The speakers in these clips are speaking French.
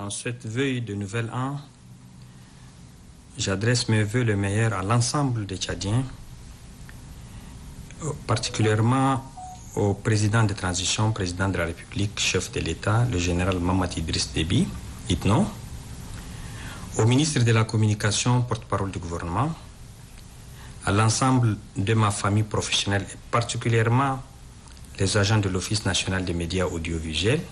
En cette veille de nouvel an, j'adresse mes vœux les meilleurs à l'ensemble des Tchadiens, particulièrement au président de transition, président de la République, chef de l'État, le général Mahamat Idriss Déby, Itno, au ministre de la Communication, porte-parole du gouvernement, à l'ensemble de ma famille professionnelle, et particulièrement les agents de l'Office national des médias audiovisuels,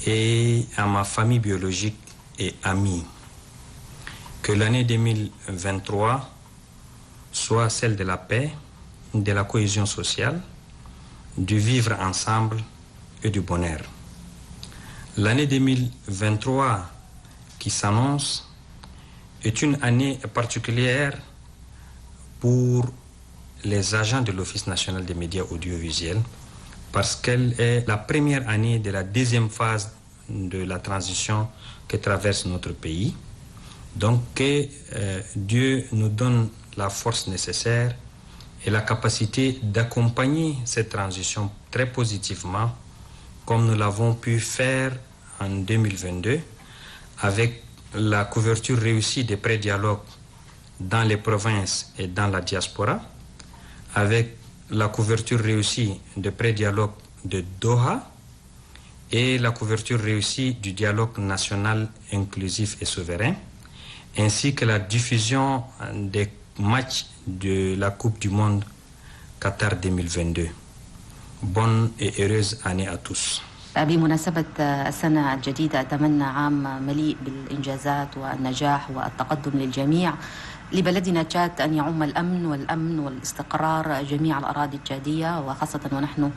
et à ma famille biologique et amie. Que l'année 2023 soit celle de la paix, de la cohésion sociale, du vivre ensemble et du bonheur. L'année 2023 qui s'annonce est une année particulière pour les agents de l'Office national des médias audiovisuels parce qu'elle est la première année de la deuxième phase de la transition que traverse notre pays. Donc que Dieu nous donne la force nécessaire et la capacité d'accompagner cette transition très positivement, comme nous l'avons pu faire en 2022, avec la couverture réussie des pré-dialogues dans les provinces et dans la diaspora, avec la couverture réussie des pré-dialogues de Doha et la couverture réussie du dialogue national inclusif et souverain, ainsi que la diffusion des matchs de la Coupe du Monde Qatar 2022. Bonne et heureuse année à tous. بمناسبة السنة الجديدة أتمنى عام مليء بالإنجازات والنجاح والتقدم للجميع لبلدنا تشاد، أن يعم الأمن والاستقرار جميع الأراضي التشادية، وخاصة ونحن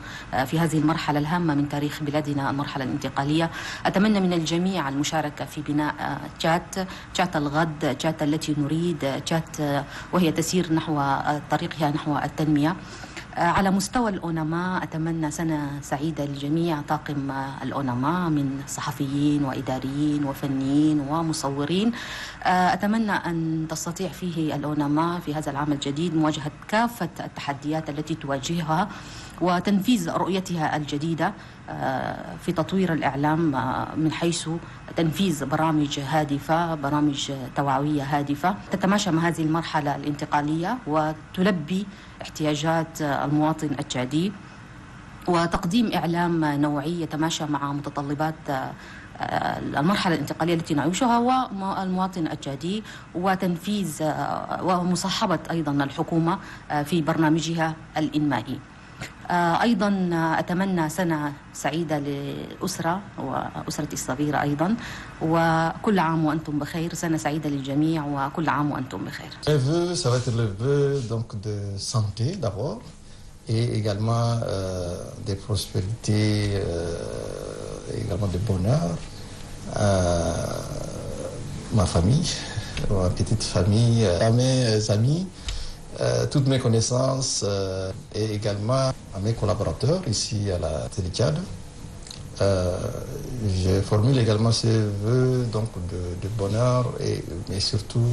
في هذه المرحلة الهامة من تاريخ بلادنا، المرحلة الانتقالية. أتمنى من الجميع المشاركة في بناء تشاد الغد، تشاد التي نريد، تشاد وهي تسير نحو طريقها نحو التنمية. على مستوى الأونما أتمنى سنة سعيدة للجميع، طاقم الأونما من صحفيين وإداريين وفنيين ومصورين. أتمنى أن تستطيع فيه الأونما في هذا العام الجديد مواجهة كافة التحديات التي تواجهها وتنفيذ رؤيتها الجديدة في تطوير الإعلام من حيث تنفيذ برامج هادفة، برامج توعوية هادفة تتماشى مع هذه المرحلة الانتقالية وتلبي احتياجات المواطن التشادي، وتقديم إعلام نوعي يتماشى مع متطلبات المرحلة الانتقالية التي نعيشها والمواطن التشادي، وتنفيذ ومصاحبة أيضا الحكومة في برنامجها الإنمائي. أيضا أتمنى سنة سعيدة للأسرة وأسرتي الصغيرة أيضا، وكل عام وأنتم بخير. سنة سعيدة للجميع وكل عام وأنتم بخير. Les vœux, ça va être le vœu donc de santé d'abord et également des prospérités, également de bonheur. Ma famille, ma petite famille, à mes amis, toutes mes connaissances et également à mes collaborateurs ici à la Télé Tchad. Je formule également ces vœux donc de bonheur mais surtout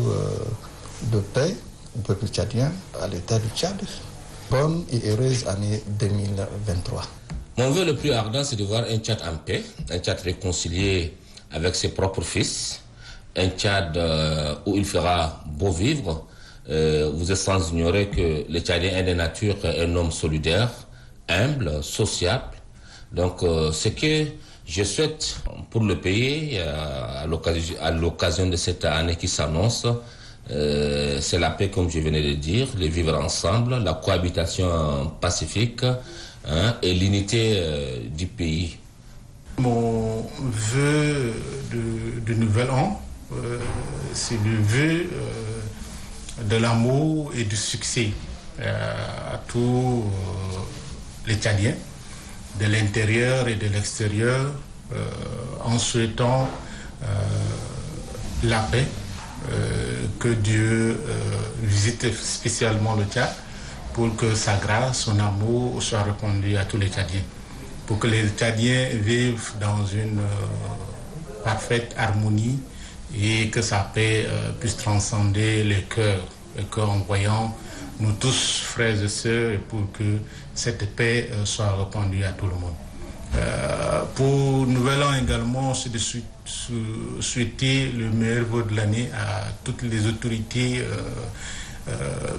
de paix au peuple tchadien, à l'État du Tchad. Bonne et heureuse année 2023. Mon vœu le plus ardent, c'est de voir un Tchad en paix, un Tchad réconcilié avec ses propres fils, un Tchad où il fera beau vivre. Vous êtes sans ignorer que le Tchadien est de nature un homme solidaire, humble, sociable. Donc ce que je souhaite pour le pays à l'occasion de cette année qui s'annonce, c'est la paix comme je venais de dire, le vivre ensemble, la cohabitation pacifique et l'unité du pays. Mon vœu de nouvel an, c'est le vœu de l'amour et du succès à tous les Tchadiens, de l'intérieur et de l'extérieur, en souhaitant la paix, que Dieu visite spécialement le Tchad pour que sa grâce, son amour soit répandu à tous les Tchadiens, pour que les Tchadiens vivent dans une parfaite harmonie et que sa paix puisse transcender les cœurs en voyant nous tous frères et sœurs, et pour que cette paix soit répandue à tout le monde. Pour Nouvel An également, c'est de souhaiter le meilleur vœu de l'année à toutes les autorités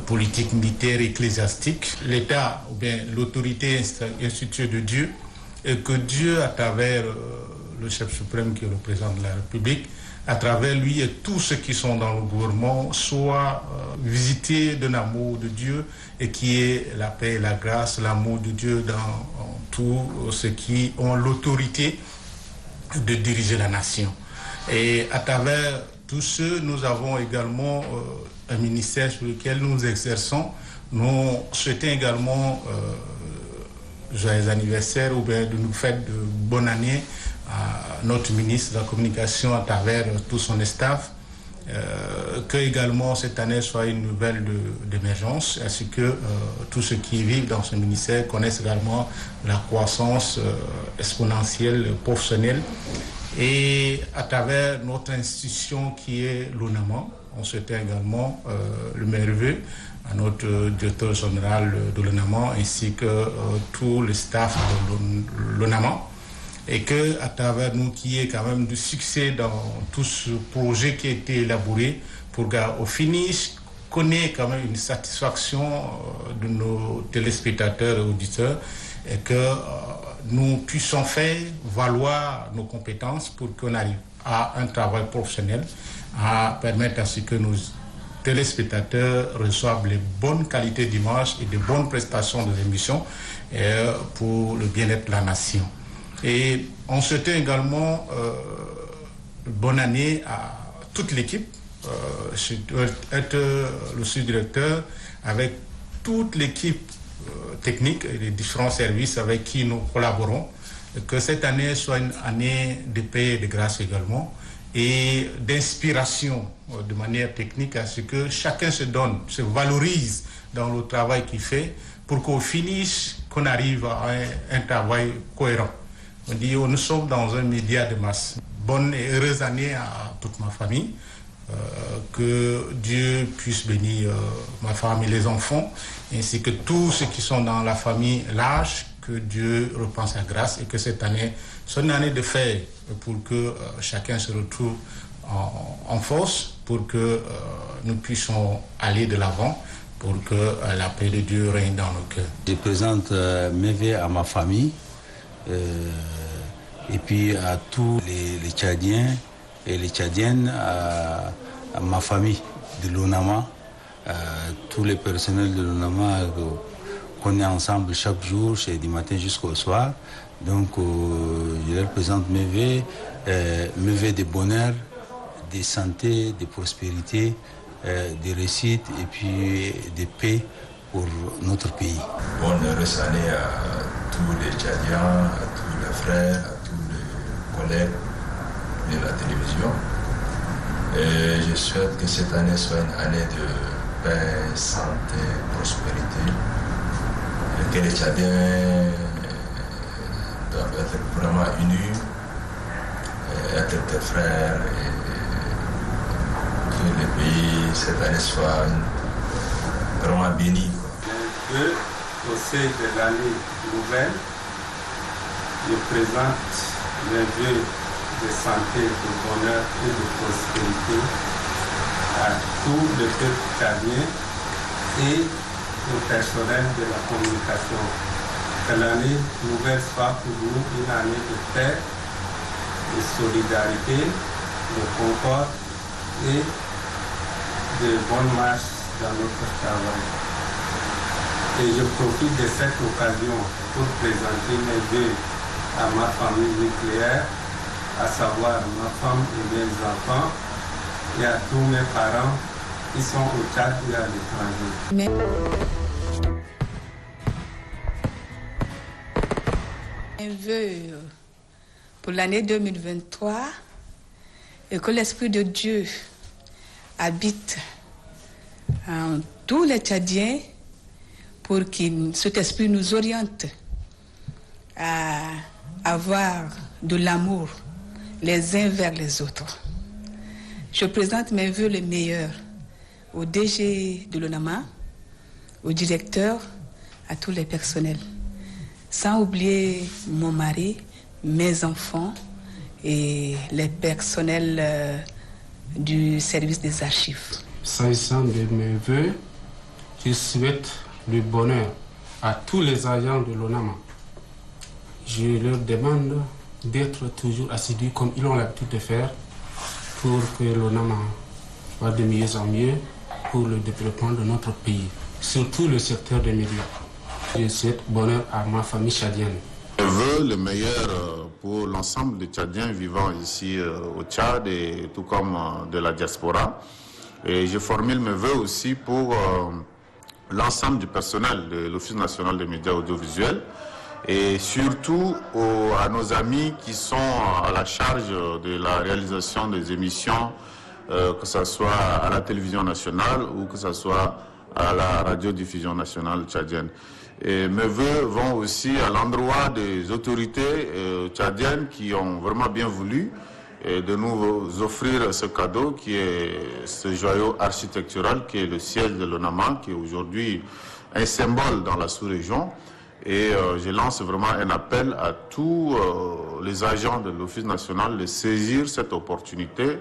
politiques, militaires, ecclésiastiques, l'État ou bien l'autorité instituée de Dieu, et que Dieu, à travers le chef suprême qui est le président de la République, à travers lui et tous ceux qui sont dans le gouvernement, soient visités d'un amour de Dieu et qui est la paix et la grâce, l'amour de Dieu dans tous ceux qui ont l'autorité de diriger la nation. Et à travers tous ceux, nous avons également un ministère sur lequel nous exerçons. Nous souhaitons également joyeux anniversaire ou bien de nous faire de bonne année à notre ministre de la Communication à travers tout son staff, que également cette année soit une nouvelle d'émergence, ainsi que tous ceux qui vivent dans ce ministère connaissent également la croissance exponentielle, professionnelle. Et à travers notre institution qui est l'ONAMA, on souhaitait également le meilleur vœu à notre directeur général de l'ONAMA ainsi que tout le staff de l'ONAMA. Et que à travers nous, qu'il y ait quand même du succès dans tout ce projet qui a été élaboré pour qu'au finish, qu'on ait quand même une satisfaction de nos téléspectateurs et auditeurs et que nous puissions faire valoir nos compétences pour qu'on arrive à un travail professionnel, à permettre à ce que nos téléspectateurs reçoivent les bonnes qualités d'image et de bonnes prestations de l'émission pour le bien-être de la nation. Et on souhaitait également bonne année à toute l'équipe. Être le sous-directeur avec toute l'équipe technique et les différents services avec qui nous collaborons. Que cette année soit une année de paix et de grâce également et d'inspiration de manière technique à ce que chacun se donne, se valorise dans le travail qu'il fait pour qu'au finish, qu'on arrive à un travail cohérent. On dit, nous sommes dans un média de masse. Bonne et heureuse année à toute ma famille. Que Dieu puisse bénir ma femme et les enfants, ainsi que tous ceux qui sont dans la famille large, que Dieu repense sa grâce et que cette année soit une année de fête pour que chacun se retrouve en force, pour que nous puissions aller de l'avant, pour que la paix de Dieu règne dans nos cœurs. Je présente mes vœux à ma famille et puis à tous les Tchadiens et les Tchadiennes, à ma famille de l'ONAMA, tous les personnels de l'ONAMA qu'on est ensemble chaque jour, du matin jusqu'au soir. Donc je leur présente mes vœux de bonheur, de santé, de prospérité, de réussite et puis de paix pour notre pays. Bonne heureuse année à tous les Tchadiens, à tous les frères, à tous les collègues de la télévision. Et je souhaite que cette année soit une année de paix, santé, prospérité. Et que les Tchadiens doivent être vraiment unis, être des frères. Et que le pays, cette année, soit vraiment béni. Au sein de l'année nouvelle, je présente les vœux de santé, de bonheur et de prospérité à tout le peuple tchadien et au personnel de la communication. Que l'année nouvelle soit pour nous une année de paix, de solidarité, de concorde et de bonne marche dans notre travail. Et je profite de cette occasion pour présenter mes vœux à ma famille nucléaire, à savoir ma femme et mes enfants, et à tous mes parents qui sont au Tchad et à l'étranger. Un vœu pour l'année 2023 et que l'Esprit de Dieu habite en tous les Tchadiens pour que cet esprit nous oriente à avoir de l'amour les uns vers les autres. Je présente mes vœux les meilleurs au DG de l'ONAMA, au directeur, à tous les personnels. sans oublier mon mari, mes enfants et les personnels du service des archives. S'agissant de mes vœux, je souhaite le bonheur à tous les agents de l'ONAMA. Je leur demande d'être toujours assidus comme ils ont l'habitude de faire pour que l'ONAMA va de mieux en mieux pour le développement de notre pays, surtout le secteur des médias. Je souhaite bonheur à ma famille tchadienne. Je veux le meilleur pour l'ensemble des Tchadiens vivant ici au Tchad et tout comme de la diaspora. Et je formule mes vœux aussi pour l'ensemble du personnel de l'Office national des médias audiovisuels et surtout à nos amis qui sont à la charge de la réalisation des émissions, que ce soit à la télévision nationale ou que ce soit à la radiodiffusion nationale tchadienne. Et mes vœux vont aussi à l'endroit des autorités tchadiennes qui ont vraiment bien voulu de nous offrir ce cadeau qui est ce joyau architectural qui est le siège de l'ONAMA, qui est aujourd'hui un symbole dans la sous-région. Et je lance vraiment un appel à tous les agents de l'Office national de saisir cette opportunité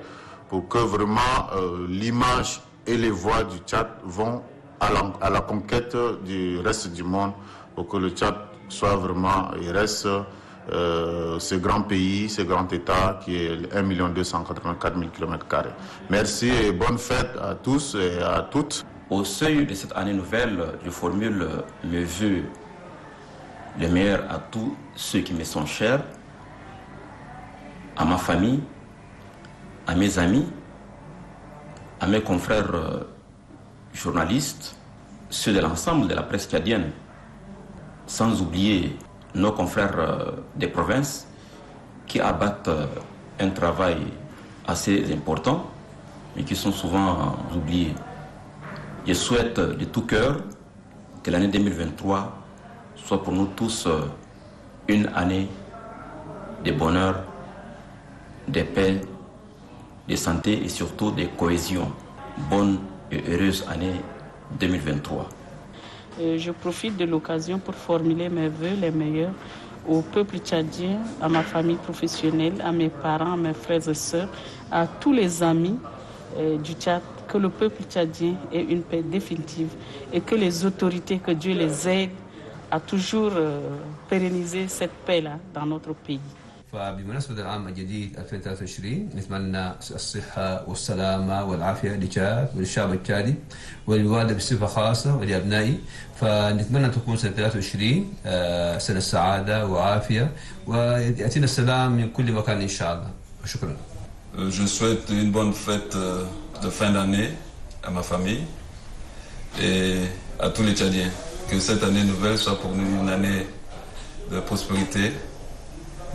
pour que vraiment l'image et les voix du Tchad vont à la conquête du reste du monde pour que le Tchad soit vraiment et reste ce grand pays, ce grand État qui est 1 284 000 km². Merci et bonne fête à tous et à toutes. Au seuil de cette année nouvelle, je formule mes vœux le meilleur à tous ceux qui me sont chers, à ma famille, à mes amis, à mes confrères journalistes, ceux de l'ensemble de la presse tchadienne, sans oublier nos confrères des provinces qui abattent un travail assez important, mais qui sont souvent oubliés. Je souhaite de tout cœur que l'année 2023 soit pour nous tous une année de bonheur, de paix, de santé et surtout de cohésion. Bonne et heureuse année 2023. Je profite de l'occasion pour formuler mes vœux les meilleurs au peuple tchadien, à ma famille professionnelle, à mes parents, à mes frères et sœurs, à tous les amis du Tchad, que le peuple tchadien ait une paix définitive et que les autorités, que Dieu les aide à toujours pérenniser cette paix-là dans notre pays. فبمناسبة العام الجديد 2023 نتمنى الصحة والسلامة والعافية للتشاد وللشعب التشادي وللوالد بصفة خاصة ولأبنائي. فنتمنى تكون سنة 23 سنة سعادة وعافية ويأتينا السلام من كل مكان إن شاء الله. شكرا. Je souhaite une bonne fête de fin d'année à ma famille et à tous les Tchadiens. Que cette année nouvelle soit pour nous une année de prospérité,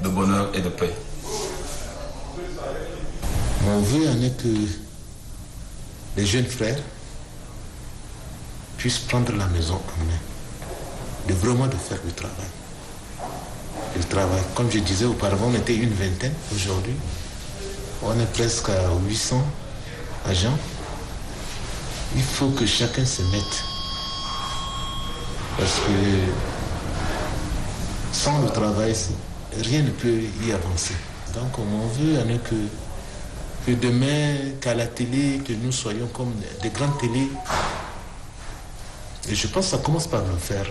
de bonheur et de paix. Mon vœu en est que les jeunes frères puissent prendre la maison en main, de vraiment de faire le travail. Le travail, comme je disais auparavant, on était une vingtaine, aujourd'hui on est presque à 800 agents. Il faut que chacun se mette, parce que sans le travail, rien ne peut y avancer. Donc mon vœu en est que demain, qu'à la télé, que nous soyons comme des grandes télés. Et je pense que ça commence par le faire.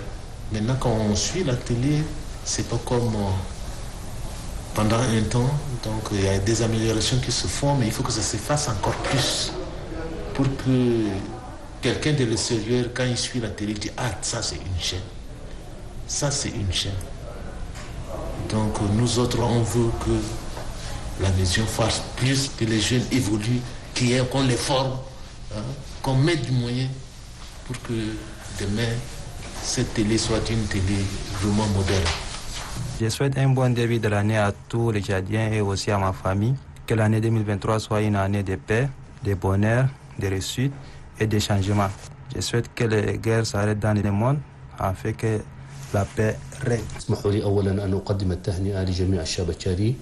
Maintenant, quand on suit la télé, c'est pas comme pendant un temps. Donc il y a des améliorations qui se font, mais il faut que ça se fasse encore plus pour que quelqu'un de l'extérieur, quand il suit la télé, dit « Ah, ça c'est une chaîne. Ça c'est une chaîne. » Donc nous autres, on veut que la vision fasse plus, que les jeunes évoluent, qu'on les forme, hein, qu'on mette du moyen pour que demain, cette télé soit une télé vraiment moderne. Je souhaite un bon début de l'année à tous les Tchadiens et aussi à ma famille. Que l'année 2023 soit une année de paix, de bonheur, de réussite et de changement. Je souhaite que les guerres s'arrêtent dans le monde afin que la paix règne. اسمحوا لي أولا أن أقدم التهنئة لجميع الشعب التشادي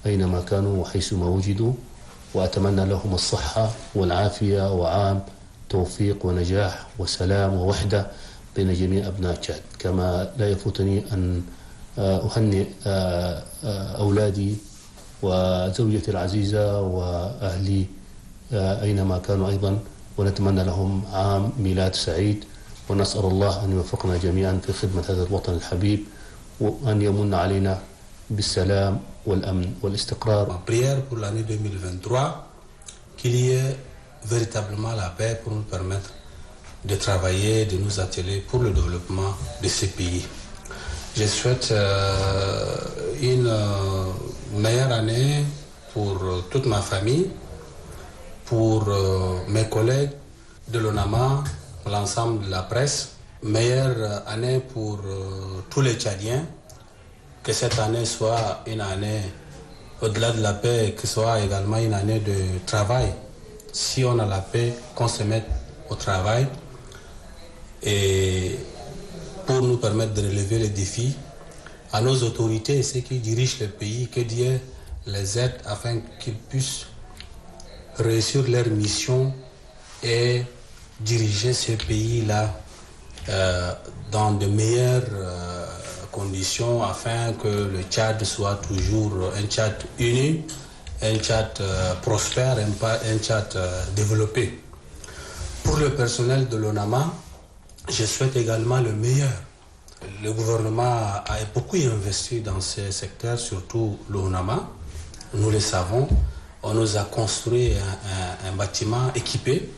أينما كانوا وحيثما وجدوا وأتمنى لهم الصحة والعافية وعام توفيق ونجاح وسلام ووحدة بين جميع أبناء تشاد. كما لا يفوتني أن أهنئ أولادي وزوجتي العزيزة وأهلي أينما كانوا أيضا، ونتمنى لهم عام ميلاد سعيد، ونسأل الله أن يوفقنا جميعا في خدمة هذا الوطن الحبيب وأن يمن علينا بالسلام والأمن والاستقرار. Ma prière pour l'année 2023, qu'il y ait véritablement la paix pour nous permettre de travailler, de nous atteler pour le développement de ces pays. Je souhaite une meilleure année pour toute ma famille, pour mes collègues de l'ONAMA, l'ensemble de la presse. Meilleure année pour tous les Tchadiens. Que cette année soit une année, au-delà de la paix, que ce soit également une année de travail. Si on a la paix, qu'on se mette au travail et pour nous permettre de relever les défis. À nos autorités et ceux qui dirigent le pays, que Dieu les aide afin qu'ils puissent réussir leur mission et diriger ce pays-là dans de meilleures conditions afin que le Tchad soit toujours un Tchad uni, un Tchad prospère, un Tchad développé. Pour le personnel de l'ONAMA, je souhaite également le meilleur. Le gouvernement a beaucoup investi dans ces secteurs, surtout l'ONAMA. Nous le savons. On nous a construit un bâtiment équipé.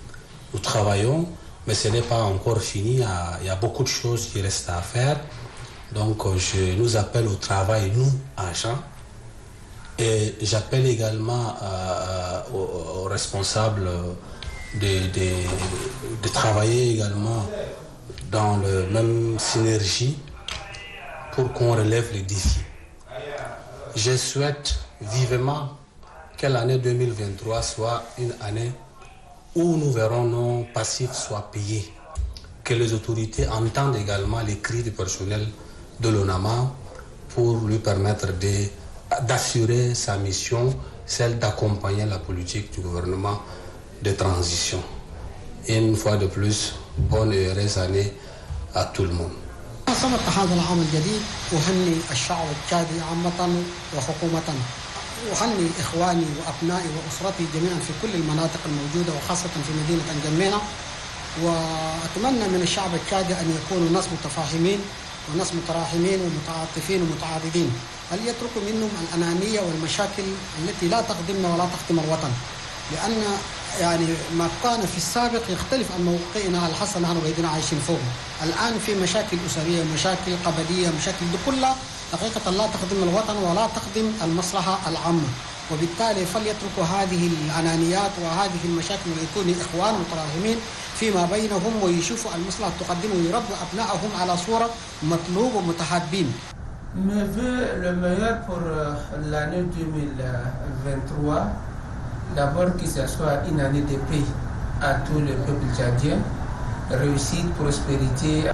Nous travaillons, mais ce n'est pas encore fini. Il y a beaucoup de choses qui restent à faire. Donc je nous appelle au travail, nous, agents. Et j'appelle également aux responsables de travailler également dans la même synergie pour qu'on relève les défis. Je souhaite vivement que l'année 2023 soit une année où nous verrons nos passifs soient payés. Que les autorités entendent également les cris du personnel de l'ONAMA pour lui permettre d'assurer sa mission, celle d'accompagner la politique du gouvernement de transition. Et une fois de plus, bonne et heureuse année à tout le monde. مناسبة هذا العام الجديد أهني الشعب التشادي عامة وحكومة، أهني إخواني وأبنائي وأسرتي جميعا في كل المناطق الموجودة وخاصة في مدينة الجمينة، وأتمنى من الشعب التشادي أن يكونوا ناس متفاهمين وناس متراحمين ومتعاطفين ومتعاضدين، هل يتركوا منهم الأنانية والمشاكل التي لا تخدمنا ولا تخدم الوطن، لأن يعني ما كان في السابق يختلف عن موقعنا على حسب نحن بيدنا عايشين فوق. الآن في مشاكل أسرية، مشاكل قبلية، مشاكل دي كلها حقيقة لا تخدم الوطن ولا تخدم المصلحة العامة، وبالتالي فليتركوا هذه الأنانيات وهذه المشاكل ويكونوا إخوان متراحمين فيما بينهم ويشوفوا المصلحة تقدم ويربوا أبنائهم على صورة مطلوب ومتحابين. Je veux le meilleur pour l'année 2023. D'abord que ce soit une année de paix à tout le peuple tchadien, réussite, prospérité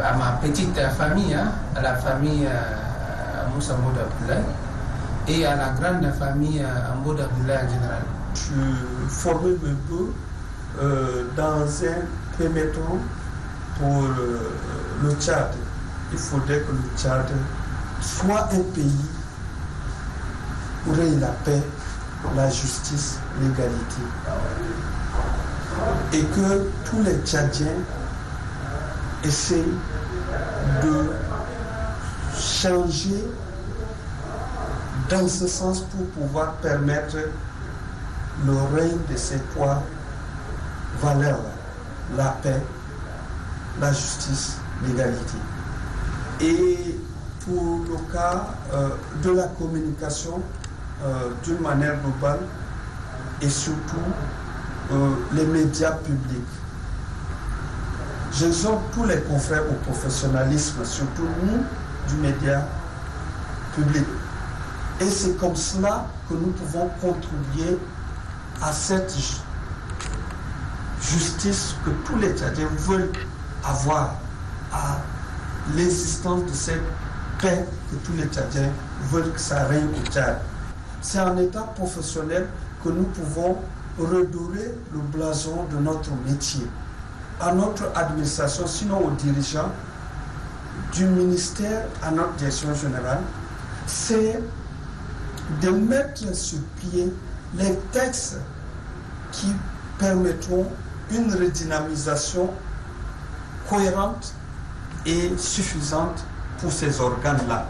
à ma petite famille, à la famille Moussa Mbouda Abdoulaye et à la grande famille Mbouda Abdoulaye en général. Je formule un peu dans un premier temps pour le Tchad. Il faudrait que le Tchad soit un pays où règne la paix, la justice, l'égalité. Et que tous les Tchadiens essaient de changer dans ce sens pour pouvoir permettre le règne de ces trois valeurs, la paix, la justice, l'égalité. Et pour le cas de la communication, d'une manière globale et surtout les médias publics. J'exhorte tous les confrères au professionnalisme, surtout nous du média public. Et c'est comme cela que nous pouvons contribuer à cette justice que tous les Tchadiens veulent avoir, à l'existence de cette paix que tous les Tchadiens veulent que ça règne au Tchad. C'est en état professionnel que nous pouvons redorer le blason de notre métier. À notre administration, sinon aux dirigeants, du ministère à notre direction générale, c'est de mettre sur pied les textes qui permettront une redynamisation cohérente et suffisante pour ces organes-là,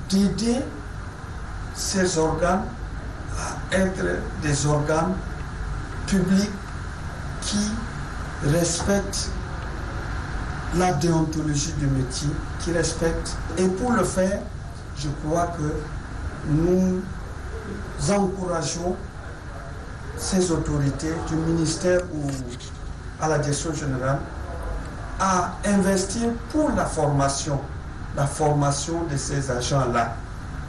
d'aider ces organes à être des organes publics qui respectent la déontologie du métier, qui respectent. Et pour le faire, je crois que nous encourageons ces autorités du ministère ou à la direction générale à investir pour la formation de ces agents-là,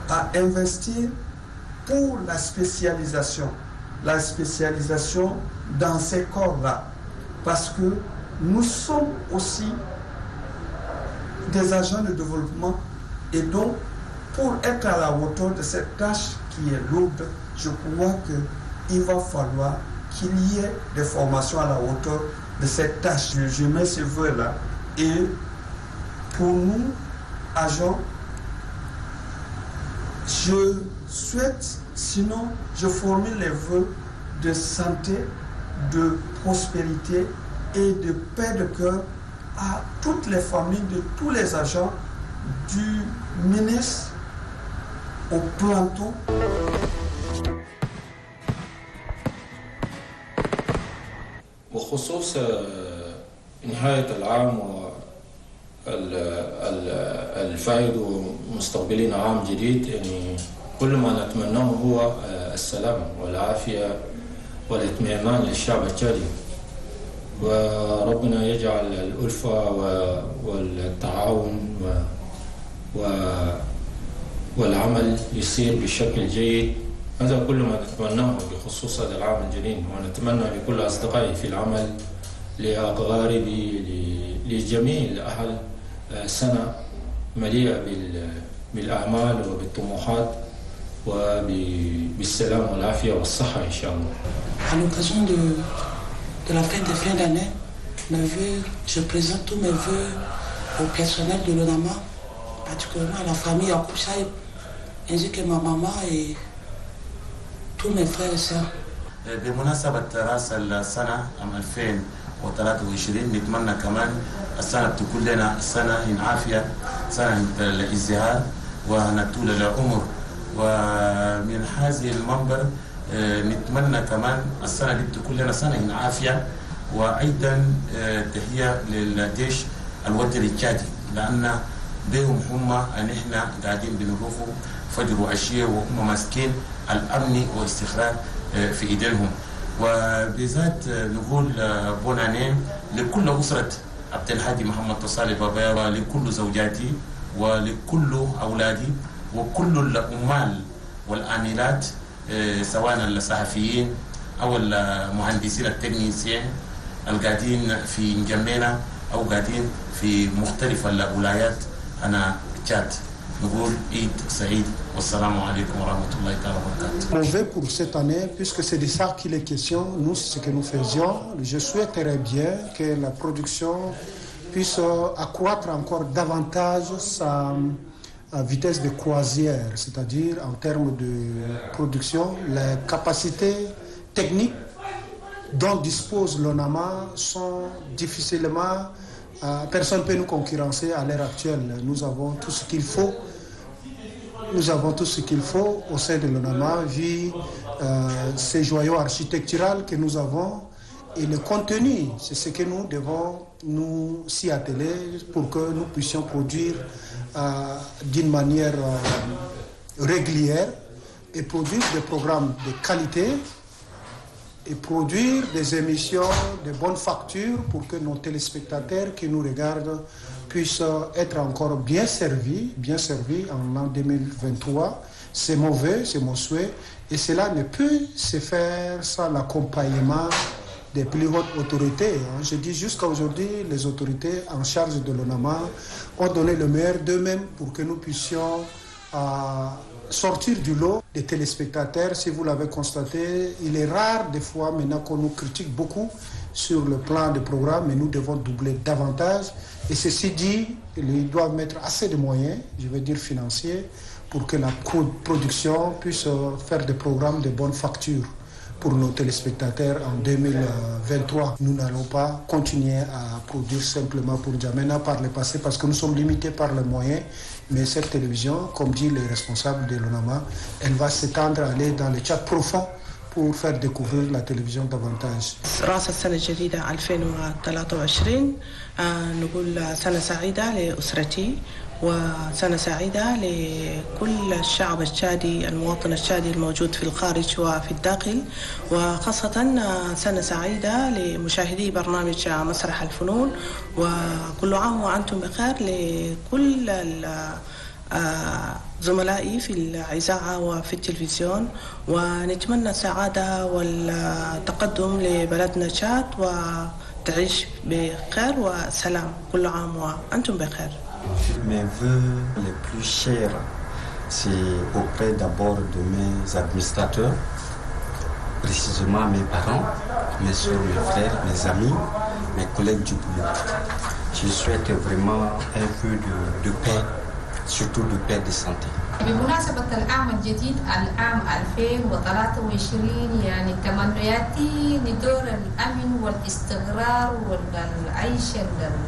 à investir pour la spécialisation dans ces corps-là, parce que nous sommes aussi des agents de développement et donc pour être à la hauteur de cette tâche qui est lourde, je crois qu'il va falloir qu'il y ait des formations à la hauteur de cette tâche. Je mets ce vœu-là et pour nous, agents, je souhaite, sinon je formule les vœux de santé, de prospérité et de paix de cœur à toutes les familles de tous les agents du ministre au planton. بخصوص نهاية العام والفائد ومستقبلين عام جديد، يعني كل ما نتمناه هو السلام والعافية والاطمئنان للشعب التشادي، وربنا يجعل الألفة والتعاون والعمل يصير بشكل جيد. هذا كل ما نتمناه بخصوص هذا العام الجديد، ونتمنى لكل أصدقائي في العمل، لأقاربي، لجميع أهل سنة مليئة بالأعمال وبالطموحات وبالسلام والعافية والصحة إن شاء الله. À l'occasion de la fête de fin d'année, je présente tous mes vœux au personnel de l'ONAMA, particulièrement à la famille Yacoub Saïb, ainsi que ma maman et tous mes frères et sœurs. بمناسبة رأس السنة عام 2023 نتمنى كمان السنة تكون لنا سنة عافية، سنة الازدهار ونطول العمر، ومن هذه المنبر نتمنى كمان السنة دي تكون لنا سنة عافية، وأيضا تحية للجيش الوطني التشادي، لأن بهم هم أن احنا قاعدين بنروحوا فجر وعشية وهم ماسكين الأمن والاستقرار في إيديهم. وبذات نقول بوناني لكل أسرة عبد الهادي محمد تصالي بابا، ولكل زوجاتي ولكل أولادي وكل العمال والعاملات، سواء الصحفيين أو المهندسين التكنيسيين القاعدين في نجمينا أو قاعدين في مختلف الولايات. أنا تشاد نقول عيد سعيد والسلام عليكم ورحمة الله تعالى وبركاته. On veut pour cette année, puisque c'est de ça qu'il est question, nous, ce que nous faisions, je souhaiterais bien que la production puisse accroître encore davantage sa vitesse de croisière, c'est-à-dire en termes de production, les capacités techniques dont dispose l'ONAMA sont difficilement... personne ne peut nous concurrencer à l'heure actuelle. Nous avons tout ce qu'il faut. Nous avons tout ce qu'il faut au sein de l'ONAMA, vu ces joyaux architecturaux que nous avons. Et le contenu, c'est ce que nous devons nous s'y atteler pour que nous puissions produire d'une manière régulière et produire des programmes de qualité et produire des émissions de bonne facture pour que nos téléspectateurs qui nous regardent puissent être encore bien servis en l'an 2023. C'est mon vœu, c'est mon souhait, et cela ne peut se faire sans l'accompagnement des plus hautes autorités. Je dis jusqu'à aujourd'hui, les autorités en charge de l'ONAMA ont donné le meilleur d'eux-mêmes pour que nous puissions sortir du lot des téléspectateurs. Si vous l'avez constaté, il est rare des fois maintenant qu'on nous critique beaucoup, sur le plan de programme, mais nous devons doubler davantage. Et ceci dit, ils doivent mettre assez de moyens, je veux dire financiers, pour que la production puisse faire des programmes de bonne facture pour nos téléspectateurs en 2023. Nous n'allons pas continuer à produire simplement pour N'Djamena par le passé parce que nous sommes limités par les moyens. Mais cette télévision, comme disent les responsables de l'ONAMA, elle va s'étendre, aller dans le Tchad profond pour faire découvrir la télévision davantage. رأس السنة الجديدة 2023 نقول سنة سعيدة لأسرتي وسنة سعيدة لكل الشعب التشادي المواطن التشادي الموجود في الخارج وفي الداخل وخاصة سنة سعيدة لمشاهدي برنامج مسرح الفنون وكل عام وأنتم بخير لكل زملائي في الإذاعة وفي التلفزيون ونتمنى السعادة والتقدم لبلدنا تشاد وتعيش بخير وسلام كل عام وأنتم بخير. Mes vœux les plus chers, c'est auprès d'abord de mes administrateurs, précisément mes parents, mes soeurs, mes frères, mes amis, mes collègues du boulot. Je souhaite vraiment un vœu de paix, surtout de paix de santé. بمناسبة العام الجديد العام 2023 يعني تمنياتي لدور الأمن والاستقرار والعيش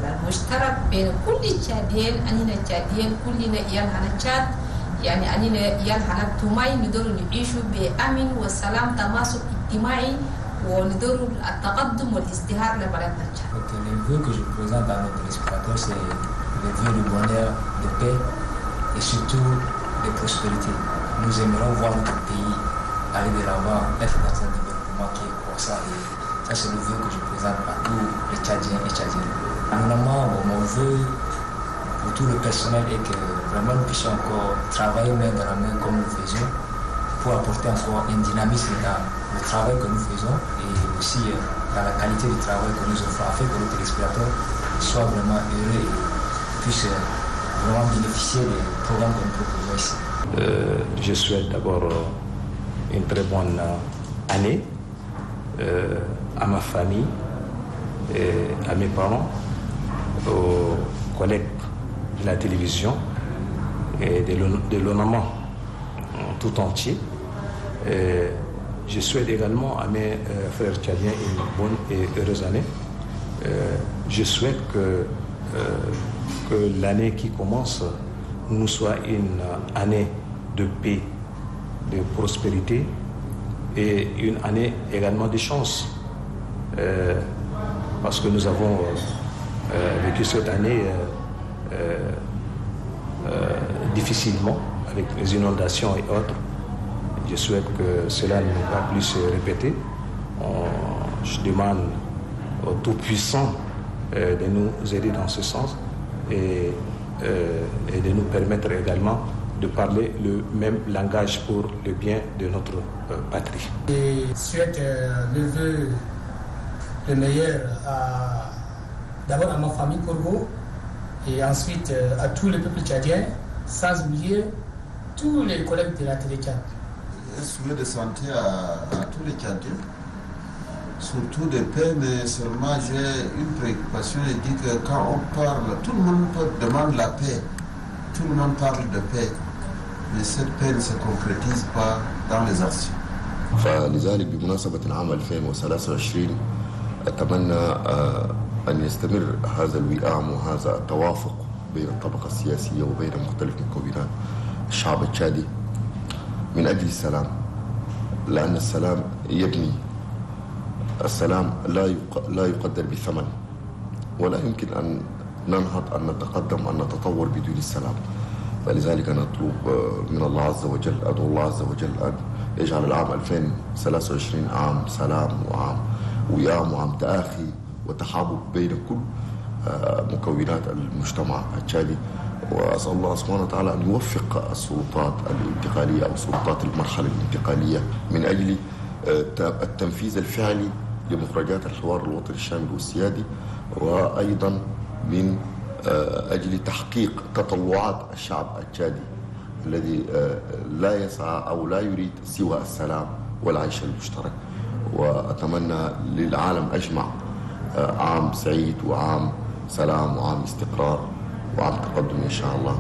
المشترك بين كل التشاديين أننا التشاديين كلنا يلهنا تشاد يعني أننا يلهنا توماي ندور نعيشوا بأمن والسلام تماسك اجتماعي وندور التقدم والازدهار لبلدنا تشاد. Les vœux que je présente à nos téléspectateurs, c'est les vœux de bonheur, de paix et surtout de prospérité. Nous aimerions voir notre pays aller de l'avant, être dans un développement qui est croissant. Et ça, c'est le vœu que je présente à tous les Tchadiens et Tchadiennes. Normalement, mon vœu pour tout le personnel est que vraiment nous puissions encore travailler main dans la main comme nous faisons pour apporter encore un dynamisme dans le travail que nous faisons et aussi dans la qualité du travail que nous offrons afin que nos téléspectateurs soient vraiment heureux et puissent vraiment bénéficier des programmes que nous proposons ici. Je souhaite d'abord une très bonne année à ma famille, et à mes parents, aux collègues de la télévision et de l'ONAMA tout entier. Et je souhaite également à mes frères tchadiens une bonne et heureuse année. Je souhaite que l'année qui commence nous soit une année de paix, de prospérité et une année également de chance. Parce que nous avons vécu cette année difficilement avec les inondations et autres. Je souhaite que cela ne va plus se répéter. Je demande au Tout-Puissant de nous aider dans ce sens et de nous permettre également de parler le même langage pour le bien de notre patrie. Je souhaite le vœu le meilleur d'abord à ma famille Corgo et ensuite à tous les peuples tchadiens, sans oublier tous les collègues de la télé Tchad. Un souhait de santé à tous les Tchadiens, surtout de paix, mais seulement j'ai une préoccupation, je dis que quand on parle, tout le monde demande la paix, tout le monde parle de paix, mais cette paix ne se concrétise pas dans les actions. فلذلك بمناسبة العام 2023 أتمنى أن يستمر هذا الوئام وهذا التوافق بين الطبقة السياسية وبين مختلف مكونات الشعب التشادي من أجل السلام، لأن السلام يبني. السلام لا يقدر بثمن، ولا يمكن أن ننهض، أن نتقدم، أن نتطور بدون السلام. فلذلك نطلب من الله عز وجل، أدعو الله عز وجل أن يجعل العام 2023 عام سلام وعام وئام وعام تآخي وتحابب بين كل مكونات المجتمع التشادي. وأسأل الله سبحانه وتعالى أن يوفق السلطات الانتقالية أو سلطات المرحلة الانتقالية من أجل التنفيذ الفعلي لمخرجات الحوار الوطني الشامل والسيادي، وأيضا من أجل تحقيق تطلعات الشعب التشادي الذي لا يسعى أو لا يريد سوى السلام والعيش المشترك. وأتمنى للعالم أجمع عام سعيد وعام سلام وعام استقرار وعام تقدم إن شاء الله.